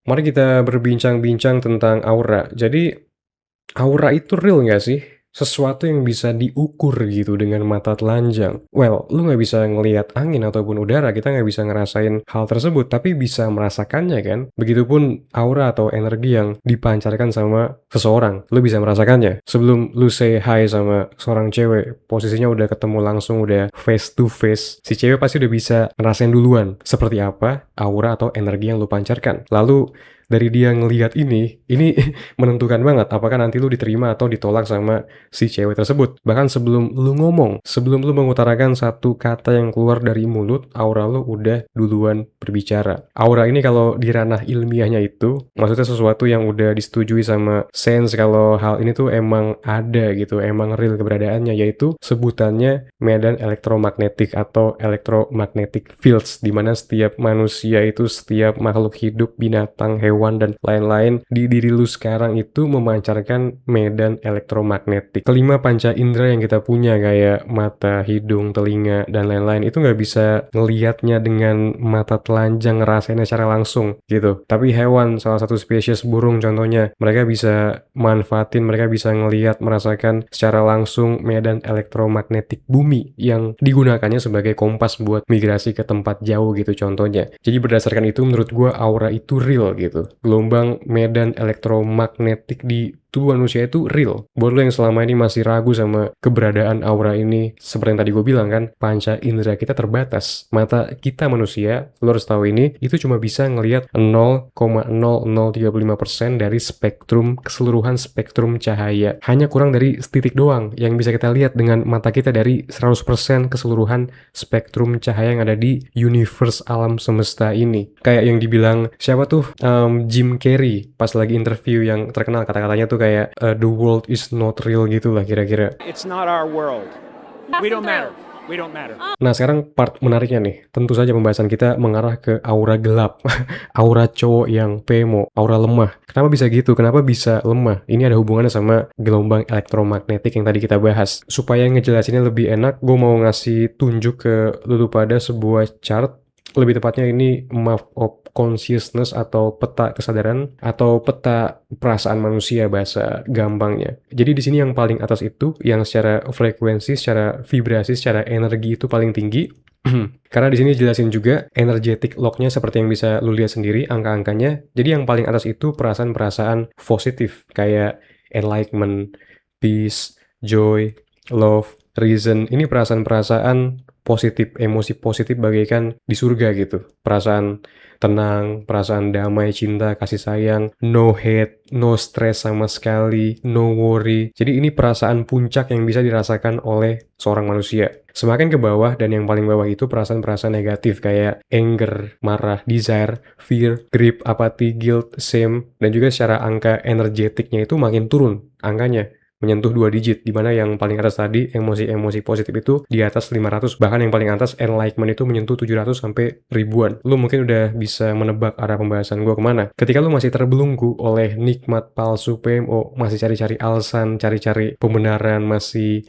Mari kita berbincang-bincang tentang aura. Jadi, aura itu real nggak sih? Sesuatu yang bisa diukur gitu dengan mata telanjang. Well, lu nggak bisa ngelihat angin ataupun udara, kita nggak bisa ngerasain hal tersebut, tapi bisa merasakannya kan? Begitupun aura atau energi yang dipancarkan sama seseorang, lu bisa merasakannya. Sebelum lu say hi sama seorang cewek, posisinya udah ketemu langsung, udah face to face, si cewek pasti udah bisa ngerasain duluan seperti apa aura atau energi yang lu pancarkan. Lalu dari dia ngelihat ini menentukan banget apakah nanti lu diterima atau ditolak sama si cewek tersebut. Bahkan sebelum lu ngomong, sebelum lu mengutarakan satu kata yang keluar dari mulut, aura lu udah duluan berbicara. Aura ini kalau di ranah ilmiahnya itu, maksudnya sesuatu yang udah disetujui sama sains kalau hal ini tuh emang ada gitu, emang real keberadaannya, yaitu sebutannya medan elektromagnetik atau electromagnetic fields, di mana setiap manusia itu, setiap makhluk hidup, binatang, hewan, dan lain-lain di diri lu sekarang itu memancarkan medan elektromagnetik. Kelima panca indera yang kita punya kayak mata, hidung, telinga, dan lain-lain itu nggak bisa ngelihatnya dengan mata telanjang, ngerasainnya secara langsung gitu. Tapi hewan, salah satu spesies burung contohnya, mereka bisa manfaatin, mereka bisa ngelihat, merasakan secara langsung medan elektromagnetik bumi yang digunakannya sebagai kompas buat migrasi ke tempat jauh gitu contohnya. Jadi berdasarkan itu menurut gua aura itu real gitu. Gelombang medan elektromagnetik di tubuh manusia itu real. Buat lo yang selama ini masih ragu sama keberadaan aura ini, seperti yang tadi gue bilang kan, panca indera kita terbatas. Mata kita manusia, lo harus tahu ini, itu cuma bisa ngelihat 0,0035% dari spektrum, keseluruhan spektrum cahaya. Hanya kurang dari setitik doang yang bisa kita lihat dengan mata kita dari 100% keseluruhan spektrum cahaya yang ada di universe alam semesta ini. Kayak yang dibilang, siapa tuh? Jim Carrey, pas lagi interview yang terkenal, kata-katanya tuh kayak the world is not real gitu lah kira-kira. It's not our world. We don't matter. We don't matter. Nah sekarang part menariknya nih, tentu saja pembahasan kita mengarah ke aura gelap, aura cowok yang PMO, aura lemah. Kenapa bisa gitu? Kenapa bisa lemah? Ini ada hubungannya sama gelombang elektromagnetik yang tadi kita bahas. Supaya ngejelasinnya lebih enak, gue mau ngasih tunjuk ke lu pada sebuah chart. Lebih tepatnya ini map of consciousness atau peta kesadaran atau peta perasaan manusia bahasa gampangnya. Jadi di sini yang paling atas itu yang secara frekuensi, secara vibrasi, secara energi itu paling tinggi. Karena di sini jelasin juga energetic lock-nya seperti yang bisa lu lihat sendiri angka-angkanya. Jadi yang paling atas itu perasaan-perasaan positif kayak enlightenment, peace, joy, love, reason. Ini perasaan-perasaan positif, emosi positif bagaikan di surga gitu. Perasaan tenang, perasaan damai, cinta, kasih sayang, no hate, no stress sama sekali, no worry. Jadi ini perasaan puncak yang bisa dirasakan oleh seorang manusia. Semakin ke bawah dan yang paling bawah itu perasaan-perasaan negatif kayak anger, marah, desire, fear, grief, apathy, guilt, shame, dan juga secara angka energetiknya itu makin turun angkanya, menyentuh 2 digit, dimana yang paling atas tadi emosi-emosi positif itu di atas 500, bahkan yang paling atas enlightenment itu menyentuh 700 sampai ribuan. Lu mungkin udah bisa menebak arah pembahasan gua kemana. Ketika lu masih terbelenggu oleh nikmat palsu PMO, masih cari-cari alasan, cari-cari pembenaran, masih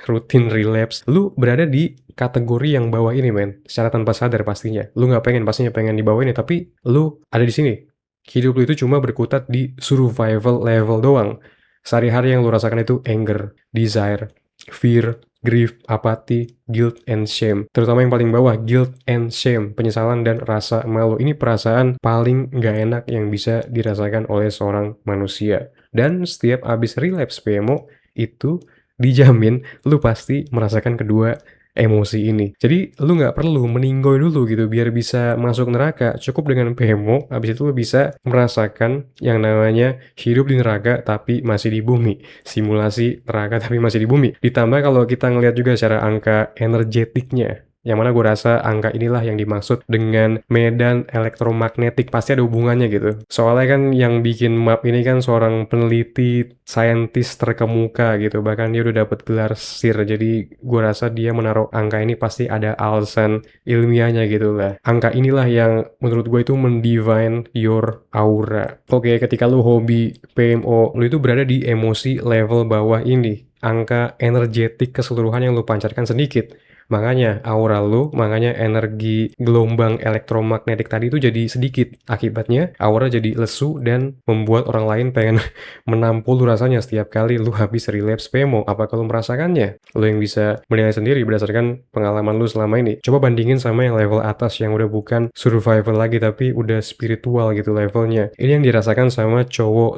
rutin relapse, lu berada di kategori yang bawah ini men, secara tanpa sadar pastinya. Lu nggak pastinya pengen di bawah ini, tapi lu ada di sini. Hidup lu itu cuma berkutat di survival level doang. Sehari-hari yang lu rasakan itu anger, desire, fear, grief, apathy, guilt, and shame. Terutama yang paling bawah, guilt and shame, penyesalan dan rasa malu. Ini perasaan paling nggak enak yang bisa dirasakan oleh seorang manusia. Dan setiap abis relapse PMO, itu dijamin lu pasti merasakan kedua emosi ini. Jadi lu nggak perlu meninggoy dulu gitu biar bisa masuk neraka. Cukup dengan PMO, habis itu lu bisa merasakan yang namanya hidup di neraka tapi masih di bumi. Simulasi neraka tapi masih di bumi. Ditambah kalau kita ngelihat juga secara angka energetiknya, yang mana gue rasa angka inilah yang dimaksud dengan medan elektromagnetik. Pasti ada hubungannya gitu. Soalnya kan yang bikin map ini kan seorang peneliti, saintis terkemuka gitu. Bahkan dia udah dapat gelar SIR. Jadi gue rasa dia menaruh angka ini pasti ada alasan ilmiahnya gitu lah. Angka inilah yang menurut gue itu mendivine your aura. Oke, ketika lu hobi PMO, lu itu berada di emosi level bawah ini. Angka energetik keseluruhan yang lu pancarkan sedikit. Makanya aura lu, makanya energi gelombang elektromagnetik tadi itu jadi sedikit. Akibatnya aura jadi lesu dan membuat orang lain pengen menampol lu rasanya setiap kali lu habis relapse PMO. Apakah lu merasakannya? Lu yang bisa menilai sendiri berdasarkan pengalaman lu selama ini. Coba bandingin sama yang level atas yang udah bukan survival lagi tapi udah spiritual gitu levelnya. Ini yang dirasakan sama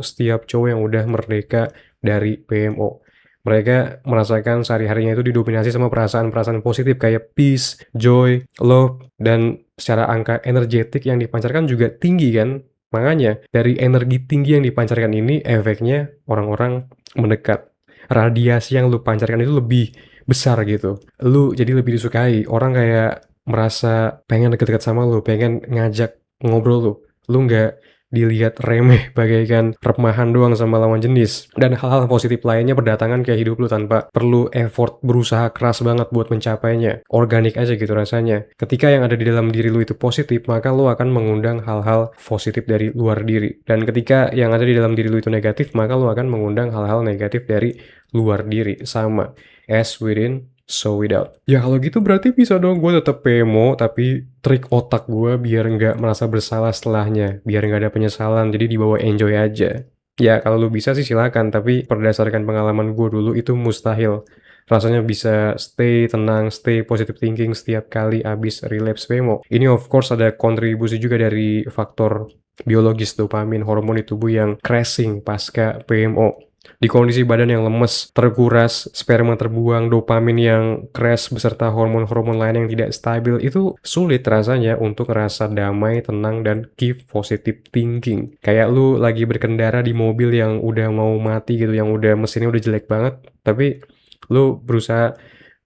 setiap cowok yang udah merdeka dari PMO. Mereka merasakan sehari-harinya itu didominasi sama perasaan-perasaan positif kayak peace, joy, love, dan secara angka energetik yang dipancarkan juga tinggi kan. Makanya dari energi tinggi yang dipancarkan ini efeknya orang-orang mendekat. Radiasi yang lu pancarkan itu lebih besar gitu. Lu jadi lebih disukai. Orang kayak merasa pengen deket-deket sama lu, pengen ngajak ngobrol lu. Lu nggak dilihat remeh bagaikan remahan doang sama lawan jenis. Dan hal-hal positif lainnya berdatangan ke hidup lu tanpa perlu effort berusaha keras banget buat mencapainya. Organik aja gitu rasanya. Ketika yang ada di dalam diri lu itu positif, maka lu akan mengundang hal-hal positif dari luar diri. Dan ketika yang ada di dalam diri lu itu negatif, maka lu akan mengundang hal-hal negatif dari luar diri. Sama. As within, so without. Ya kalau gitu berarti bisa dong gue tetap PMO tapi trik otak gue biar nggak merasa bersalah setelahnya. Biar nggak ada penyesalan jadi dibawa enjoy aja. Ya kalau lu bisa sih silakan tapi berdasarkan pengalaman gue dulu itu mustahil. Rasanya bisa stay tenang, stay positive thinking setiap kali abis relapse PMO. Ini of course ada kontribusi juga dari faktor biologis dopamin hormon di tubuh yang crashing pasca PMO. Di kondisi badan yang lemes, terkuras, sperma terbuang, dopamin yang crash beserta hormon-hormon lain yang tidak stabil, itu sulit rasanya untuk ngerasa damai, tenang, dan keep positive thinking. Kayak lu lagi berkendara di mobil yang udah mau mati gitu, yang udah mesinnya udah jelek banget, tapi lu berusaha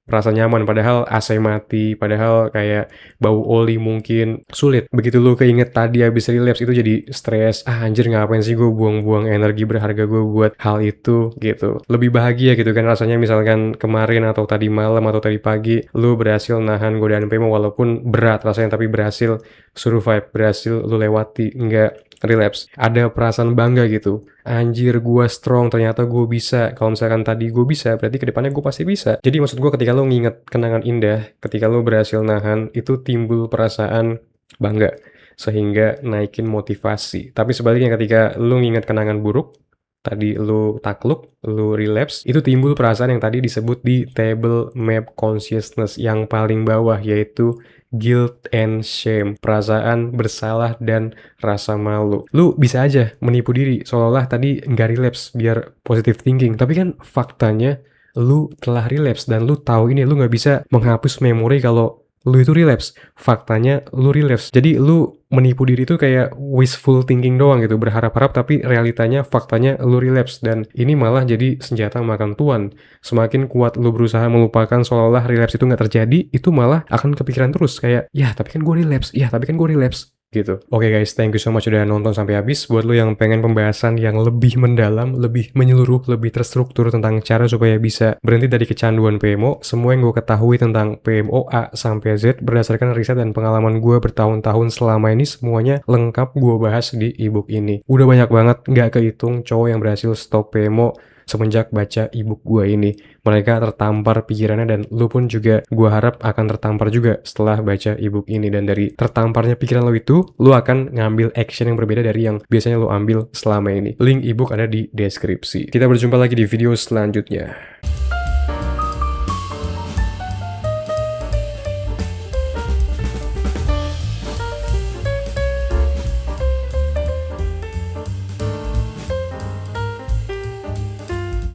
merasa nyaman padahal AC mati, padahal kayak bau oli mungkin sulit. Begitu lu keinget tadi habis relapse itu jadi stres, anjir ngapain sih gue buang-buang energi berharga gue buat hal itu gitu. Lebih bahagia gitu kan rasanya misalkan kemarin atau tadi malam atau tadi pagi lu berhasil nahan godaan PMO walaupun berat rasanya tapi berhasil survive, berhasil lu lewati, nggak relapse. Ada perasaan bangga gitu. Anjir gue strong, ternyata gue bisa. Kalau misalkan tadi gue bisa, berarti kedepannya gue pasti bisa. Jadi maksud gue ketika lo nginget kenangan indah, ketika lo berhasil nahan, itu timbul perasaan bangga. Sehingga naikin motivasi. Tapi sebaliknya ketika lo nginget kenangan buruk, tadi lo takluk, lo relapse, itu timbul perasaan yang tadi disebut di table map consciousness yang paling bawah, yaitu guilt and shame, perasaan bersalah dan rasa malu. Lu bisa aja menipu diri seolah-olah tadi nggak relapse biar positive thinking, tapi kan faktanya lu telah relapse dan lu tahu ini, lu nggak bisa menghapus memori kalau lu itu relapse. Faktanya lu relapse. Jadi lu menipu diri itu kayak wishful thinking doang gitu, berharap-harap tapi realitanya faktanya lu relapse dan ini malah jadi senjata makan tuan. Semakin kuat lu berusaha melupakan seolah-olah relapse itu nggak terjadi, itu malah akan kepikiran terus kayak ya tapi kan gue relapse, ya tapi kan gue relapse gitu. Oke guys, thank you so much udah nonton sampai habis. Buat lo yang pengen pembahasan yang lebih mendalam, lebih menyeluruh, lebih terstruktur tentang cara supaya bisa berhenti dari kecanduan PMO, semua yang gue ketahui tentang PMO A sampai Z berdasarkan riset dan pengalaman gue bertahun-tahun selama ini semuanya lengkap gue bahas di ebook ini. Udah banyak banget nggak kehitung cowok yang berhasil stop PMO semenjak baca ebook gue ini. Mereka tertampar pikirannya dan lu pun juga gue harap akan tertampar juga setelah baca ebook ini. Dan dari tertamparnya pikiran lo itu, lu akan ngambil action yang berbeda dari yang biasanya lo ambil selama ini. Link ebook ada di deskripsi. Kita berjumpa lagi di video selanjutnya.